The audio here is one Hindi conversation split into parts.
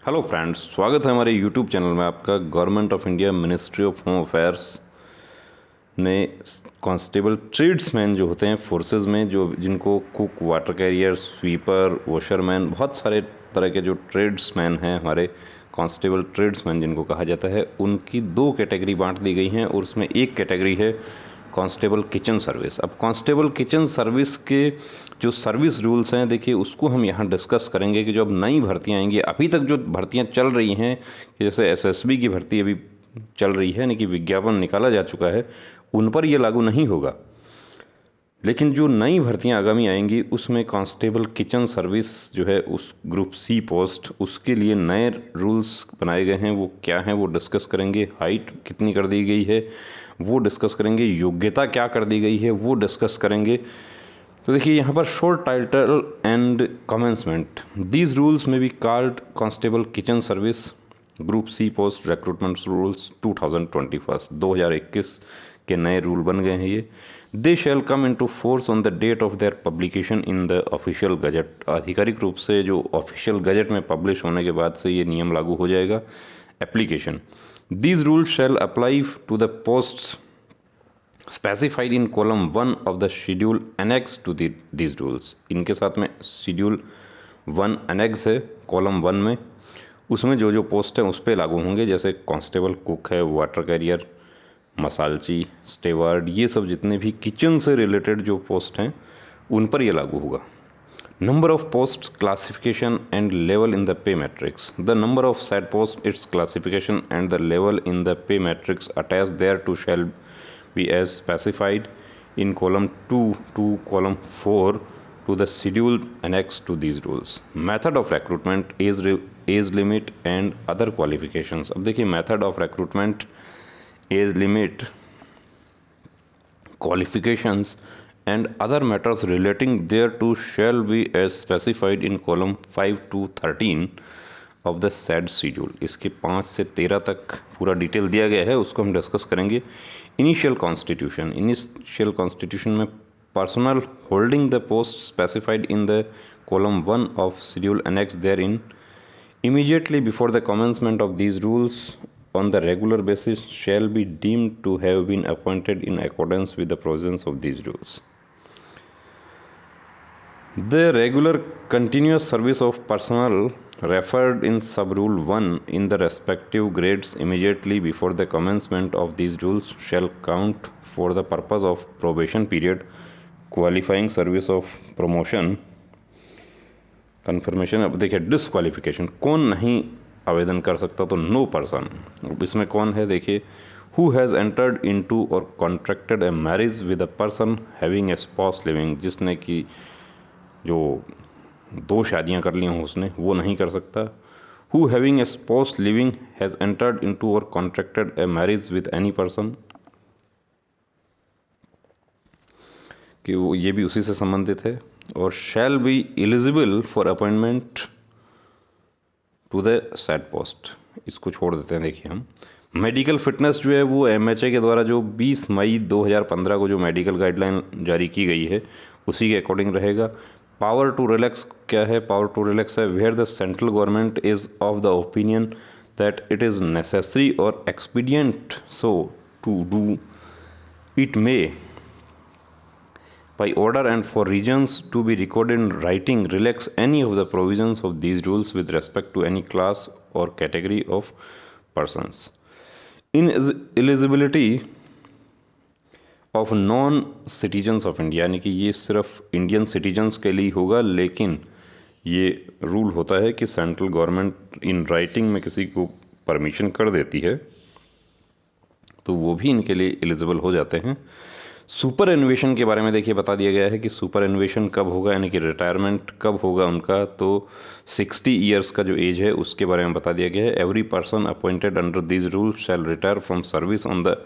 हेलो फ्रेंड्स, स्वागत है हमारे यूट्यूब चैनल में आपका। Government of India ministry of home affairs ने कांस्टेबल ट्रेड्समैन जो होते हैं फोर्सेस में, जो जिनको cook, water career, sweeper, washerman, बहुत सारे तरह के जो ट्रेड्समैन हैं हमारे, कांस्टेबल ट्रेड्समैन जिनको कहा जाता है, उनकी दो कैटेगरी बांट दी गई हैं और उसमें एक कैटेगरी है कांस्टेबल किचन सर्विस। अब कांस्टेबल किचन सर्विस के जो सर्विस रूल्स हैं, देखिए उसको हम यहाँ डिस्कस करेंगे कि जो अब नई भर्तियाँ आएंगी, अभी तक जो भर्तियाँ चल रही हैं, कि जैसे एसएसबी की भर्ती अभी चल रही है, यानी कि विज्ञापन निकाला जा चुका है, उन पर ये लागू नहीं होगा। लेकिन जो नई भर्तियां आगामी आएंगी उसमें कांस्टेबल किचन सर्विस जो है, उस ग्रुप सी पोस्ट, उसके लिए नए रूल्स बनाए गए हैं। वो क्या हैं वो डिस्कस करेंगे। हाइट कितनी कर दी गई है वो डिस्कस करेंगे। योग्यता क्या कर दी गई है वो डिस्कस करेंगे। तो देखिए यहाँ पर short title and commencement. These rules may be called constable kitchen service group C post recruitment rules 2021 के नए रूल बन गए हैं ये। They shall come into force on the date of their publication in the official gazette. आधिकारिक रूप से जो ऑफिशियल गजट में पब्लिश होने के बाद से ये नियम लागू हो जाएगा। Application, these rules shall apply to the posts specified in column 1 of the schedule annex to these rules. इनके साथ में शेड्यूल 1 एनेक्स है कॉलम 1 में, उसमें जो जो पोस्ट है उस पर लागू होंगे। जैसे कांस्टेबल कुक है, वाटर कैरियर, मसालची, स्टेवार्ड, ये सब जितने भी किचन से रिलेटेड जो पोस्ट हैं उन पर ये लागू होगा। Number of post classification and level in the pay matrix. The number of set post, its classification and the level in the pay matrix attach there to shall be as specified in column 2 to column 4 to the schedule annexed to these rules. Method of recruitment, age limit and other qualifications. अब देखिए method of recruitment, age limit, qualifications and other matters relating thereto shall be as specified in column 5 to 13 of the said schedule. इसके 5 से 13 तक पूरा डिटेल दिया गया है, उसको हम डिस्कस करेंगे। इनिशियल कॉन्स्टिट्यूशन में personnel holding the post specified in the column 1 of schedule annexed therein immediately before the commencement of these rules on the regular basis shall be deemed to have been appointed in accordance with the provisions of these rules. The regular continuous service of personnel referred in sub-rule 1 in the respective grades immediately before the commencement of these rules shall count for the purpose of probation period, qualifying service of promotion, confirmation. अब देखिए डिसक्वालिफिकेशन, कौन नहीं आवेदन कर सकता, तो नो पर्सन। इसमें कौन है, देखिए who has entered into or contracted a marriage with a person having a spouse living. जिसने की जो 2 शादियां कर ली हों उसने, वो नहीं कर सकता। Who having a spouse living has entered into or contracted a marriage with any person, कि वो ये भी उसी से संबंधित है। Or shall be eligible for appointment to the said post, इसको छोड़ देते हैं। देखिए हम मेडिकल फिटनेस जो है वो एमएचए के द्वारा जो 20 मई 2015 को जो मेडिकल गाइडलाइन जारी की गई है उसी के अकॉर्डिंग रहेगा। पावर टू रिलैक्स क्या है, पावर टू रिलैक्स है where the central government is of the opinion that it is necessary or expedient so to do it may by order and for reasons to be recorded in writing relax any of the provisions of these rules with respect to any class or category of persons. Ineligibility of non citizens of India, यानी कि ये सिर्फ इंडियन सिटीजन्स के लिए होगा, लेकिन ये रूल होता है कि सेंट्रल गवर्नमेंट इन राइटिंग में किसी को परमिशन कर देती है तो वो भी इनके लिए एलिजिबल हो जाते हैं। सुपर एनुवेशन के बारे में देखिए बता दिया गया है कि सुपर एनुवेशन कब होगा, यानी कि रिटायरमेंट कब होगा उनका, तो 60 ईयर्स का जो एज है उसके बारे में बता दिया गया है। Every person appointed under these rules shall retire from service on the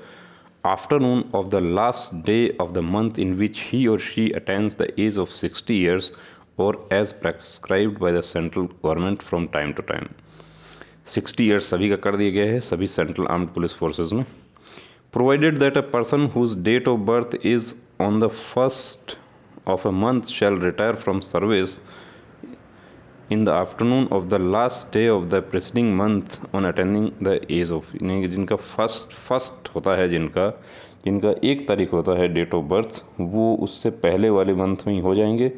afternoon of the last day of the month in which he or she attains the age of 60 years or as prescribed by the central government from time to time. 60 years सभी का कर दिया गया है सभी सेंट्रल आर्म्ड पुलिस फोर्सेज में। Provided that a person whose date of birth is on the first of a month shall retire from service in the afternoon of the last day of the preceding month on attending the age of, जिनका फर्स्ट होता है, जिनका 1 तारीख होता है डेट ऑफ बर्थ, वो उससे पहले वाले मंथ में ही हो जाएंगे,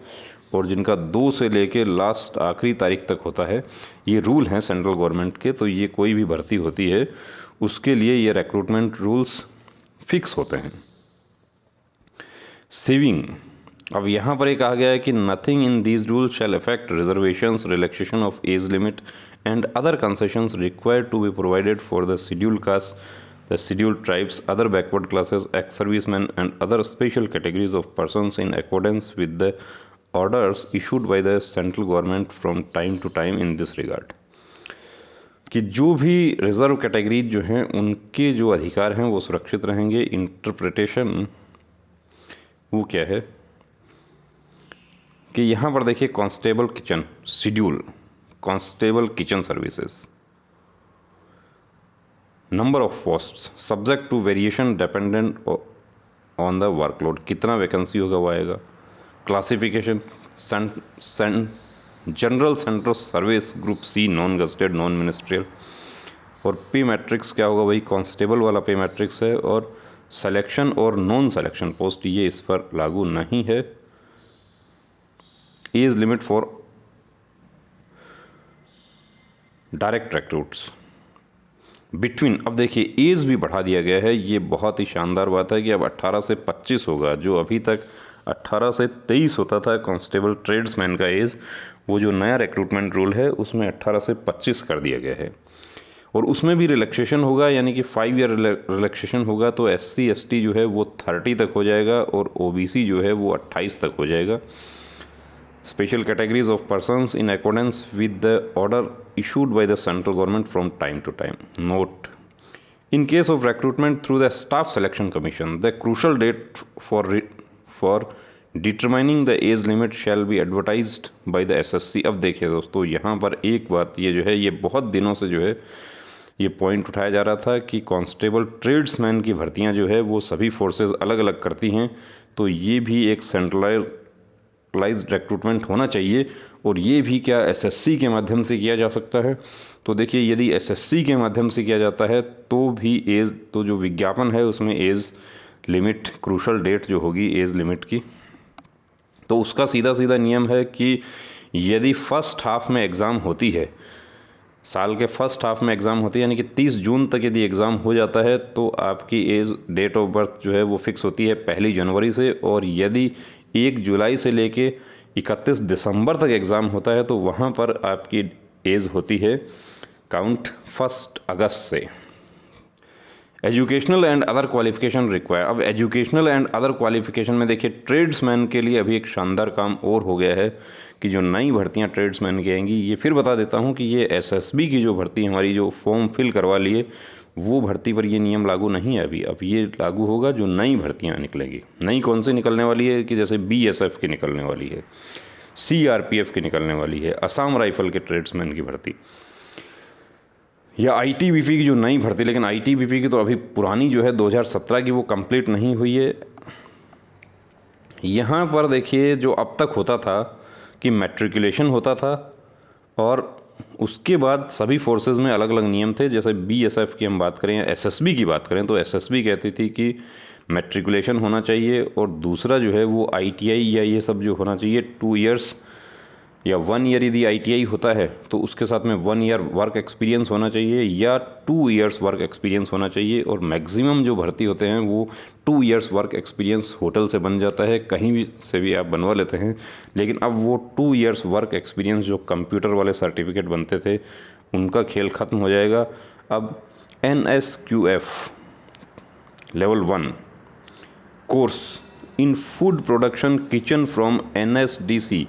और जिनका 2 से लेके लास्ट आखिरी तारीख तक होता है, ये रूल हैं सेंट्रल गवर्नमेंट के। तो ये कोई भी भर्ती होती है उसके लिए ये रिक्रूटमेंट रूल्स फिक्स होते हैं। सेविंग, अब यहाँ पर एक आ गया है कि nothing in these rules shall affect reservations, relaxation of age limit and other concessions required to be provided for the scheduled caste, the scheduled tribes, other backward classes, ex-servicemen and other special categories of persons in accordance with the orders issued by the central government from time to time in this regard। कि जो भी रिजर्व कैटेगरी जो हैं उनके जो अधिकार हैं वो सुरक्षित रहेंगे। इंटरप्रिटेशन वो क्या है कि यहाँ पर देखिए constable kitchen schedule, constable kitchen services, number of posts subject to variation dependent on the workload, कितना वैकेंसी होगा वो आएगा। Classification general central service group C, non gazetted, non ministerial, और पे मैट्रिक्स क्या होगा, वही कांस्टेबल वाला पे मैट्रिक्स है। और सिलेक्शन और नॉन सिलेक्शन पोस्ट ये इस पर लागू नहीं है। Age limit for direct recruits between, अब देखिए एज भी बढ़ा दिया गया है, ये बहुत ही शानदार बात है कि अब 18 से 25 होगा। जो अभी तक 18 से 23 होता था कांस्टेबल ट्रेड्समैन का एज, वो जो नया रिक्रूटमेंट रूल है उसमें 18 से 25 कर दिया गया है। और उसमें भी रिलैक्सेशन होगा, यानी कि 5 ईयर रिलैक्सेशन होगा। तो SC ST जो है वो 30 तक हो जाएगा और OBC जो है वो 28 तक हो जाएगा। Special categories of persons in accordance with the order issued by the central government from time to time. Note: in case of recruitment through the Staff Selection Commission, the crucial date for determining the age limit shall be advertised by the SSC। अब देखिए दोस्तों, यहाँ पर एक बात ये जो है, ये बहुत दिनों से जो है ये पॉइंट उठाया जा रहा था कि कांस्टेबल ट्रेड्समैन की भर्तियाँ जो है वो सभी फोर्सेज अलग अलग करती हैं, तो ये भी एक सेंट्रलाइज्ड रिक्रूटमेंट होना चाहिए। और ये भी क्या SSC के माध्यम से किया जा सकता है। तो देखिए, यदि SSC के माध्यम से किया जाता है तो भी एज, तो जो विज्ञापन है उसमें एज लिमिट, क्रूशल डेट जो होगी एज लिमिट की, तो उसका सीधा सीधा नियम है कि यदि फर्स्ट हाफ में एग्ज़ाम होती है, साल के फर्स्ट हाफ में एग्ज़ाम होती है, यानी कि 30 जून तक यदि एग्ज़ाम हो जाता है तो आपकी एज, डेट ऑफ बर्थ जो है वो फिक्स होती है 1 जनवरी से। और यदि 1 जुलाई से लेके 31 दिसंबर तक एग्ज़ाम होता है तो वहाँ पर आपकी एज होती है काउंट 1 अगस्त से। Educational and other qualification require, अब एजुकेशनल एंड अदर क्वालिफिकेशन में देखिए ट्रेड्समैन के लिए अभी एक शानदार काम और हो गया है कि जो नई भर्तियां ट्रेड्समैन की आएंगी, ये फिर बता देता हूं कि ये SSB की जो भर्ती हमारी जो फॉर्म फिल करवा लिए वो भर्ती पर ये नियम लागू नहीं है अभी। अब ये लागू होगा जो नई भर्तियां निकलेंगी। नई कौन सी निकलने वाली है कि जैसे BSF की निकलने वाली है, CRPF की निकलने वाली है, असम राइफल के ट्रेड्समैन की भर्ती, या ITBP की जो नई भर्ती, लेकिन ITBP की तो अभी पुरानी जो है 2017 की वो कंप्लीट नहीं हुई है। यहाँ पर देखिए जो अब तक होता था कि मैट्रिकुलेशन होता था और उसके बाद सभी फोर्सेस में अलग अलग नियम थे। जैसे BSF की हम बात करें या SSB की बात करें तो SSB कहती थी कि मैट्रिकुलेशन होना चाहिए, और दूसरा जो है वो ITI या ये सब जो होना चाहिए 2 इयर्स या 1 ईयर यदि ITI होता है तो उसके साथ में 1 ईयर वर्क एक्सपीरियंस होना चाहिए या 2 इयर्स वर्क एक्सपीरियंस होना चाहिए। और मैक्सिमम जो भर्ती होते हैं वो 2 इयर्स वर्क एक्सपीरियंस होटल से बन जाता है, कहीं भी से भी आप बनवा लेते हैं। लेकिन अब वो 2 इयर्स वर्क एक्सपीरियंस जो कंप्यूटर वाले सर्टिफिकेट बनते थे उनका खेल ख़त्म हो जाएगा। अब NSQF level 1 course in food production kitchen from NSDC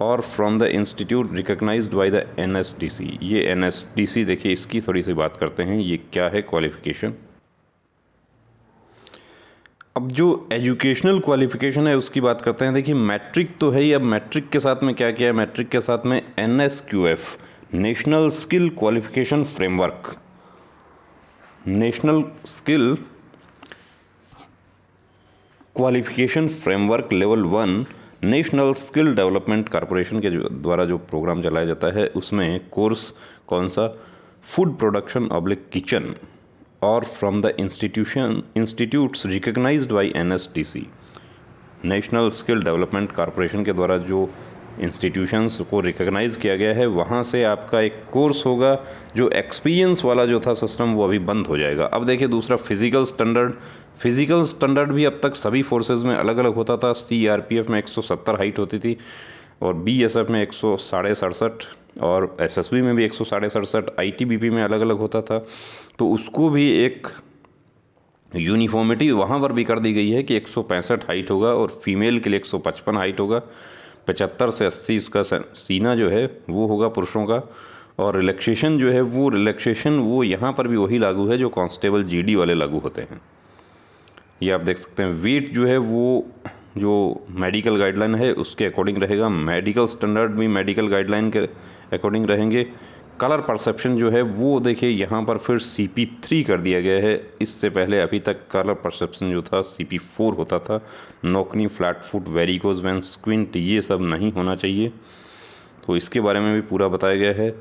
और from the institute recognized by the NSDC। ये NSDC देखिए, इसकी थोड़ी सी बात करते हैं, ये क्या है क्वालिफिकेशन। अब जो एजुकेशनल क्वालिफिकेशन है उसकी बात करते हैं। देखिए मैट्रिक तो है ही, अब मैट्रिक के साथ में क्या क्या है, मैट्रिक के साथ में NSQF national skill qualification framework, national skill qualification framework level 1 national skill development corporation के द्वारा जो प्रोग्राम चलाया जाता है उसमें कोर्स कौन सा, फूड प्रोडक्शन ऑब्लिक किचन और from the institutes recognized by NSTC। National skill development corporation के द्वारा जो इंस्टीट्यूशंस को रिकग्नाइज़ किया गया है वहाँ से आपका एक कोर्स होगा। जो एक्सपीरियंस वाला जो था सिस्टम वो अभी बंद हो जाएगा। अब देखिए दूसरा फिज़िकल स्टैंडर्ड भी अब तक सभी फोर्सेज में अलग अलग होता था। CRPF में 170 हाइट होती थी और BSF में 167.5 और SSB में भी 167.5, ITBP में अलग अलग होता था। तो उसको भी एक यूनिफॉर्मिटी वहाँ पर भी कर दी गई है कि 165 हाइट होगा और फीमेल के लिए 155 हाइट होगा। 75 से 80 इसका सीना जो है वो होगा पुरुषों का। और रिलैक्सेशन जो है वो यहाँ पर भी वही लागू है जो कांस्टेबल GD वाले लागू होते हैं। ये आप देख सकते हैं। वेट जो है वो जो मेडिकल गाइडलाइन है उसके अकॉर्डिंग रहेगा। मेडिकल स्टैंडर्ड भी मेडिकल गाइडलाइन के अकॉर्डिंग रहेंगे। कलर परसेप्शन जो है वो देखिए यहाँ पर फिर CP3 कर दिया गया है। इससे पहले अभी तक कलर परसेप्शन जो था CP4 होता था। Knock knee, flat foot, varicose vein, squint ये सब नहीं होना चाहिए। तो इसके बारे में भी पूरा बताया गया है।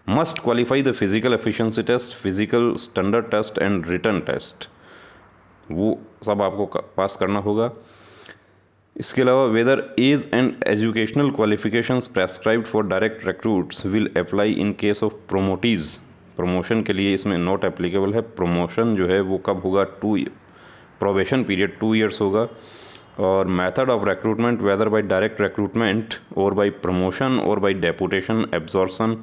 Must qualify the physical efficiency test, physical standard test and written test, वो सब आपको पास करना होगा। इसके अलावा whether age and educational qualifications prescribed for direct recruits will apply in case of promotees. Promotion के लिए इसमें नॉट एप्लीकेबल है। प्रमोशन जो है वो कब होगा, प्रोबेशन पीरियड 2 ईयर्स होगा। और method of recruitment whether by direct recruitment और बाय प्रमोशन और by deputation, absorption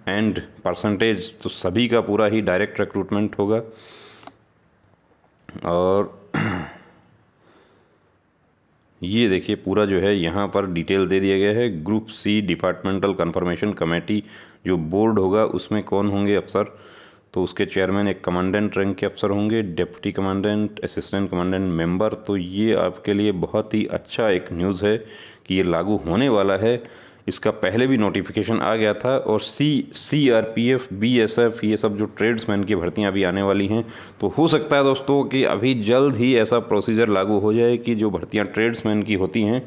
and percentage, तो सभी का पूरा ही डायरेक्ट रिक्रूटमेंट होगा। और ये देखिए पूरा जो है यहाँ पर डिटेल दे दिया गया है। Group C departmental confirmation committee जो बोर्ड होगा उसमें कौन होंगे अफसर, तो उसके चेयरमैन एक कमांडेंट रैंक के अफसर होंगे, deputy commandant, assistant commandant, member. तो ये आपके लिए बहुत ही अच्छा एक न्यूज़ है कि ये लागू होने वाला है। इसका पहले भी नोटिफिकेशन आ गया था। और CRPF, BSF ये सब जो ट्रेड्समैन की भर्तियां अभी आने वाली हैं, तो हो सकता है दोस्तों कि अभी जल्द ही ऐसा प्रोसीजर लागू हो जाए कि जो भर्तियां ट्रेड्समैन की होती हैं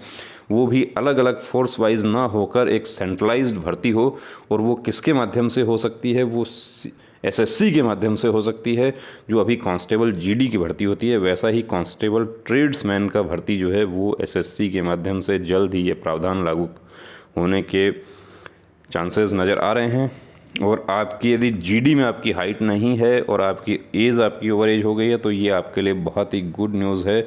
वो भी अलग अलग फोर्स वाइज ना होकर एक सेंट्रलाइज्ड भर्ती हो। और वो किसके माध्यम से हो सकती है, वो SSC के माध्यम से हो सकती है। जो अभी कांस्टेबल GD की भर्ती होती है वैसा ही कांस्टेबल ट्रेड्समैन का भर्ती जो है वो SSC के माध्यम से जल्द ही ये प्रावधान लागू होने के चांसेस नज़र आ रहे हैं। और आपकी यदि GD में आपकी हाइट नहीं है और आपकी एज आपकी ओवर एज हो गई है तो ये आपके लिए बहुत ही गुड न्यूज़ है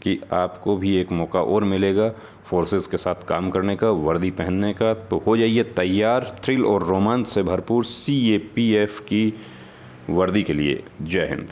कि आपको भी एक मौका और मिलेगा फोर्सेस के साथ काम करने का, वर्दी पहनने का। तो हो जाइए तैयार थ्रिल और रोमांच से भरपूर CAPF की वर्दी के लिए। जय हिंद।